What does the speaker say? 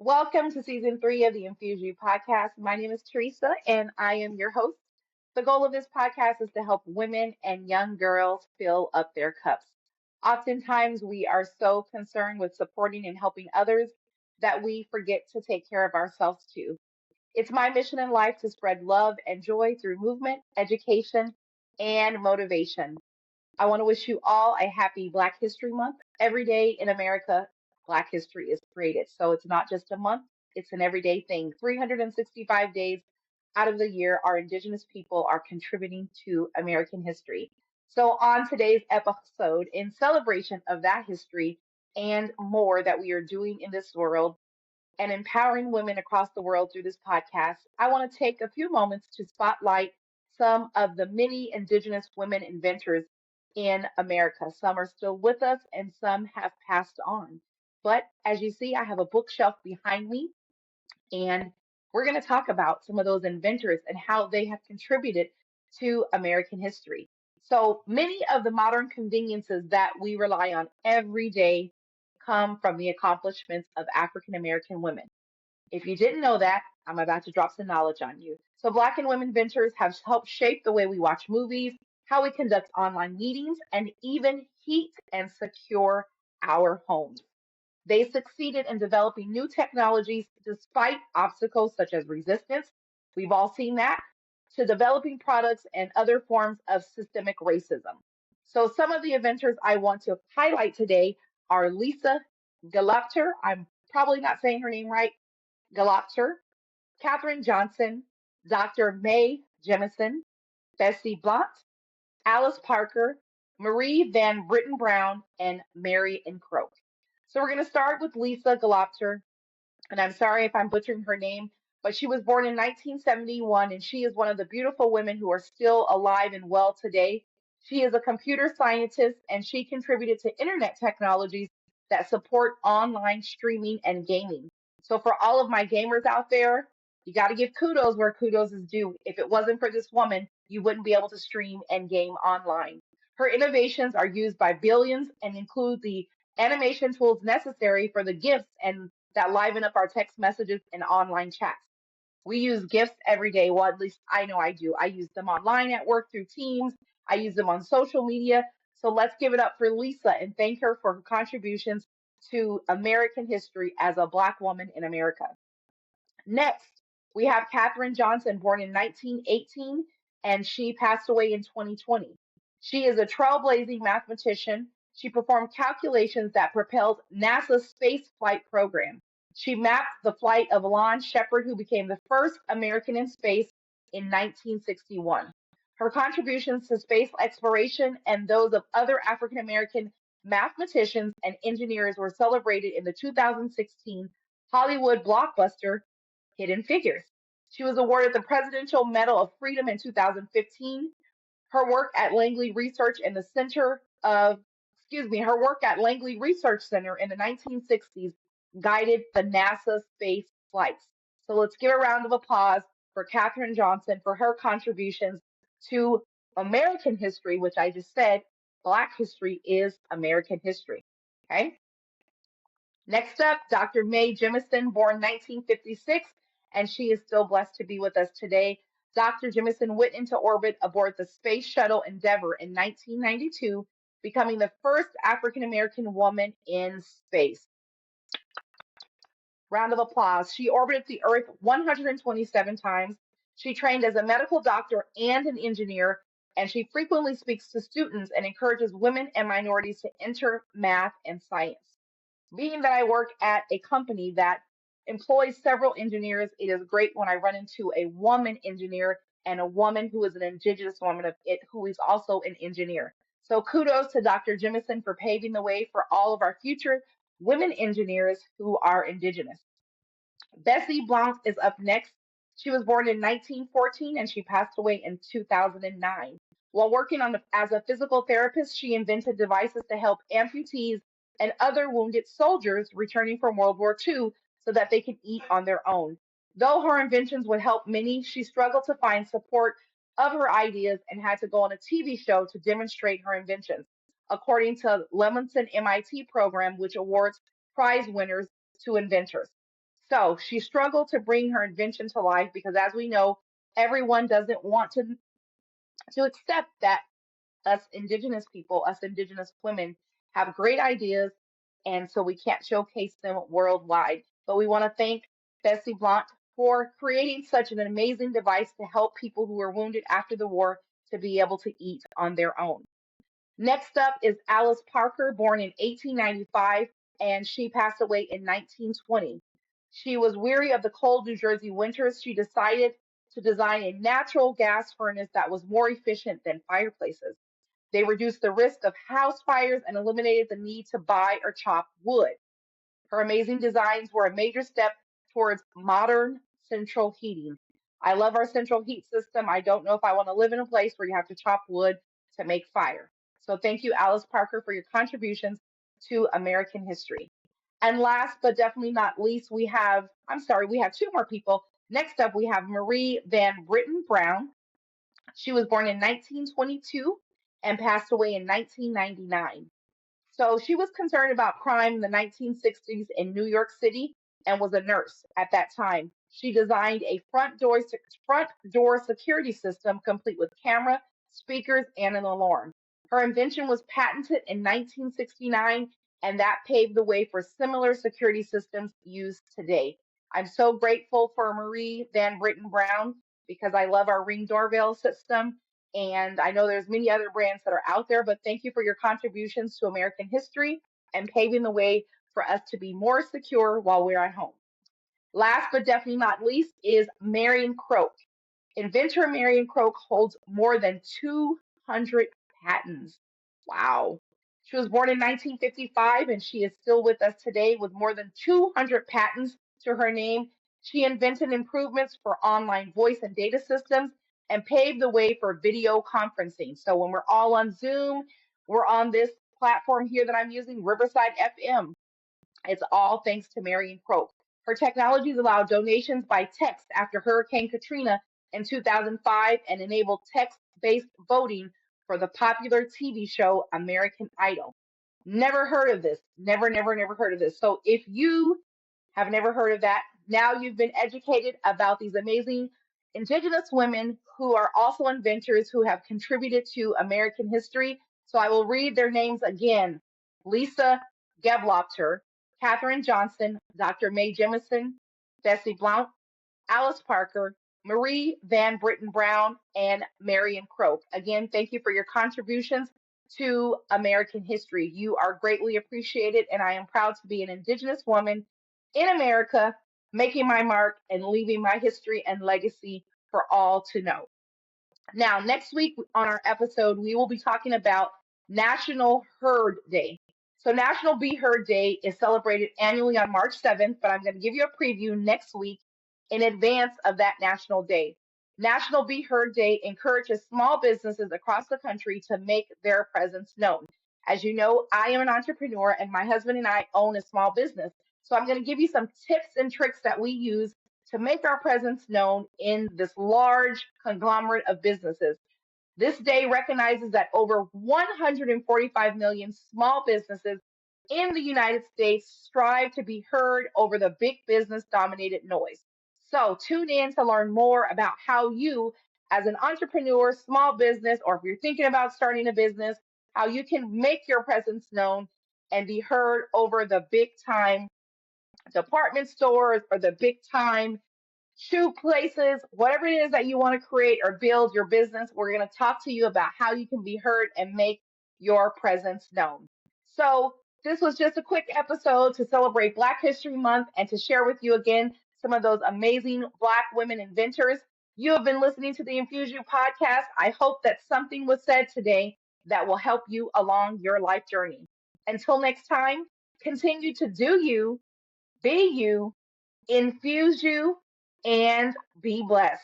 Welcome to season 3 of the Infuse You podcast. My name is Teresa and I am your host. The goal of this podcast is to help women and young girls fill up their cups. Oftentimes, we are so concerned with supporting and helping others that we forget to take care of ourselves too. It's my mission in life to spread love and joy through movement, education, and motivation. I want to wish you all a happy Black History Month. Every day in America, Black history is created. So it's not just a month, it's an everyday thing. 365 days out of the year, our Indigenous people are contributing to American history. So, on today's episode, in celebration of that history and more that we are doing in this world, and empowering women across the world through this podcast, I want to take a few moments to spotlight some of the many Indigenous women inventors in America. Some are still with us and some have passed on. But as you see, I have a bookshelf behind me, and we're going to talk about some of those inventors and how they have contributed to American history. So many of the modern conveniences that we rely on every day come from the accomplishments of African American women. If you didn't know that, I'm about to drop some knowledge on you. So, Black and women inventors have helped shape the way we watch movies, how we conduct online meetings, and even heat and secure our homes. They succeeded in developing new technologies despite obstacles such as resistance. We've all seen that, to developing products and other forms of systemic racism. So, some of the inventors I want to highlight today are Lisa Gelobter. I'm probably not saying her name right. Gelobter, Katherine Johnson, Dr. Mae Jemison, Bessie Blount, Alice Parker, Marie Van Brittan Brown, and Marian Croak. So we're going to start with Lisa Gelobter, and I'm sorry if I'm butchering her name, but she was born in 1971, and she is one of the beautiful women who are still alive and well today. She is a computer scientist, and she contributed to internet technologies that support online streaming and gaming. So for all of my gamers out there, you got to give kudos where kudos is due. If it wasn't for this woman, you wouldn't be able to stream and game online. Her innovations are used by billions and include the animation tools necessary for the gifts and that liven up our text messages and online chats. We use GIFs every day. Well, at least I know I do. I use them online at work through Teams. I use them on social media. So let's give it up for Lisa and thank her for her contributions to American history as a Black woman in America. Next, we have Katherine Johnson, born in 1918, and she passed away in 2020. She is a trailblazing mathematician. She performed calculations that propelled NASA's space flight program. She mapped the flight of Lon Shepard, who became the first American in space in 1961. Her contributions to space exploration and those of other African American mathematicians and engineers were celebrated in the 2016 Hollywood blockbuster Hidden Figures. She was awarded the Presidential Medal of Freedom in 2015. Her work at Langley Research in the Center of, excuse me, her work at Langley Research Center in the 1960s guided the NASA space flights. So let's give a round of applause for Katherine Johnson for her contributions to American history, which I just said, Black history is American history. Okay. Next up, Dr. Mae Jemison, born 1956, and she is still blessed to be with us today. Dr. Jemison went into orbit aboard the Space Shuttle Endeavour in 1992, becoming the first African American woman in space. Round of applause. She orbited the Earth 127 times. She trained as a medical doctor and an engineer, and she frequently speaks to students and encourages women and minorities to enter math and science. Being that I work at a company that employs several engineers, it is great when I run into a woman engineer and a woman who is an indigenous woman of it who is also an engineer. So kudos to Dr. Jemison for paving the way for all of our future women engineers who are indigenous. Bessie Blount is up next. She was born in 1914 and she passed away in 2009. While working as a physical therapist, she invented devices to help amputees and other wounded soldiers returning from World War II so that they could eat on their own. Though her inventions would help many, she struggled to find support of her ideas and had to go on a TV show to demonstrate her inventions, according to Lemonson MIT program, which awards prize winners to inventors. So she struggled to bring her invention to life because, as we know, everyone doesn't want to accept that us indigenous people, us indigenous women, have great ideas, and so we can't showcase them worldwide. But we want to thank Bessie Blount for creating such an amazing device to help people who were wounded after the war to be able to eat on their own. Next up is Alice Parker, born in 1895, and she passed away in 1920. She was weary of the cold New Jersey winters. She decided to design a natural gas furnace that was more efficient than fireplaces. They reduced the risk of house fires and eliminated the need to buy or chop wood. Her amazing designs were a major step towards modern central heating. I love our central heat system. I don't know if I want to live in a place where you have to chop wood to make fire. So thank you, Alice Parker, for your contributions to American history. And last but definitely not least, we have two more people. Next up, we have Marie Van Brittan Brown. She was born in 1922 and passed away in 1999. So she was concerned about crime in the 1960s in New York City and was a nurse at that time. She designed a front door security system complete with camera, speakers, and an alarm. Her invention was patented in 1969, and that paved the way for similar security systems used today. I'm so grateful for Marie Van Brittan Brown because I love our Ring doorbell system, and I know there's many other brands that are out there, but thank you for your contributions to American history and paving the way for us to be more secure while we're at home. Last but definitely not least is Marian Croak. Inventor Marian Croak holds more than 200 patents. Wow. She was born in 1955 and she is still with us today with more than 200 patents to her name. She invented improvements for online voice and data systems and paved the way for video conferencing. So when we're all on Zoom, we're on this platform here that I'm using, Riverside FM. It's all thanks to Marian Croak. Her technologies allow donations by text after Hurricane Katrina in 2005 and enabled text based voting for the popular TV show American Idol. Never heard of this. Never, never, never heard of this. So if you have never heard of that, now you've been educated about these amazing Indigenous women who are also inventors who have contributed to American history. So I will read their names again: Lisa Gelobter, Katherine Johnson, Dr. Mae Jemison, Bessie Blount, Alice Parker, Marie Van Brittan Brown, and Marian Croak. Again, thank you for your contributions to American history. You are greatly appreciated, and I am proud to be an Indigenous woman in America, making my mark and leaving my history and legacy for all to know. Now, next week on our episode, we will be talking about National Herd Day. So, National Be Heard Day is celebrated annually on March 7th, but I'm going to give you a preview next week in advance of that National Day. National Be Heard Day encourages small businesses across the country to make their presence known. As you know, I am an entrepreneur and my husband and I own a small business. So, I'm going to give you some tips and tricks that we use to make our presence known in this large conglomerate of businesses. This day recognizes that over 145 million small businesses in the United States strive to be heard over the big business dominated noise. So tune in to learn more about how you, as an entrepreneur, small business, or if you're thinking about starting a business, how you can make your presence known and be heard over the big time department stores or the big time shoe places, whatever it is that you want to create or build your business. We're going to talk to you about how you can be heard and make your presence known. So, this was just a quick episode to celebrate Black History Month and to share with you again some of those amazing Black women inventors. You have been listening to the Infusion podcast. I hope that something was said today that will help you along your life journey. Until next time, continue to do you, be you, infuse you, and be blessed.